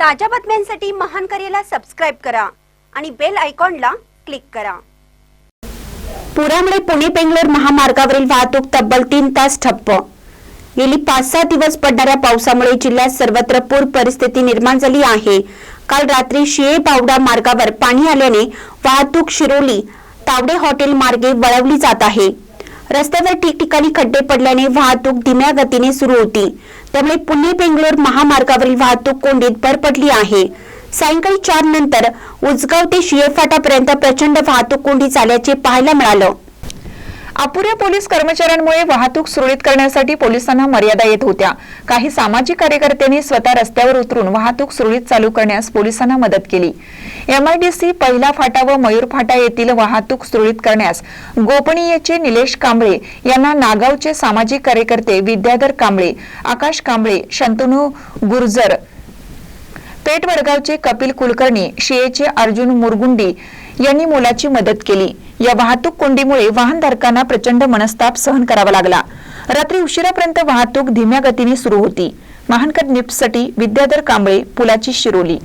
ताज्या बातम्यांसाठी महान करेला सबस्क्राइब करा आणि बेल आयकॉनला क्लिक करा। पुरामुळे पुणे-बेंगलोर महामार्गावरील वाहतूक तब्बल 3 तास ठप्प। गेली 5-6 दिवस पडणाऱ्या पावसामुळे जिल्ह्यात सर्वत्र पूर परिस्थिती निर्माण झाली आहे। काल रात्री शिळे-बावडा मार्गावर पाणी आल्याने वाहतूक शिरोली तावडे हॉटेल मार्गे वळवली जात आहे। रस्त्यावर ठिकठिकाणी खड्डे पडल्याने वाहतूक धीम्या गतीने सुरू होती, त्यामुळे पुणे-बेंगलोर महामार्गावरील वाहतूक कोंडीत भर पडली आहे। सायंकाळी 4 नंतर उजगाव ते शिळेफाटापर्यंत प्रचंड वाहतूक कोंडी झाल्याचे पाहायला मिळालं। अपुऱ्या पोलीस कर्मचाऱ्यांमुळे वाहतूक सुरळीत करण्यासाठी पोलिसांना मर्यादा येत होत्या। काही सामाजिक कार्यकर्त्यांनी स्वतः रस्त्यावर उतरून वाहतूक सुरळीत चालू करण्यास पोलिसांना मदत केली। MIDC पहिला फाटा व मयूर फाटा येथील वाहतूक सुरळीत करण्यास गोपनीयचे निलेश कांबळे यांना नागावचे सामाजिक कार्यकर्ते विद्याधर कांबळे, आकाश कांबळे, शंतनू गुर्जर, पेठ वडगावचे कपिल कुलकर्णी, शिळेचे अर्जुन मुरगुंडी यांनी मोलाची मदत केली। या वाहतूक कोंडीमुळे वाहनधारकांना प्रचंड मनस्ताप सहन करावा लागला। रात्री उशिरापर्यंत वाहतूक धीम्या गतीने सुरू होती। महानकर न्यूजसाठी विद्याधर कांबळे, पुलाची शिरोली।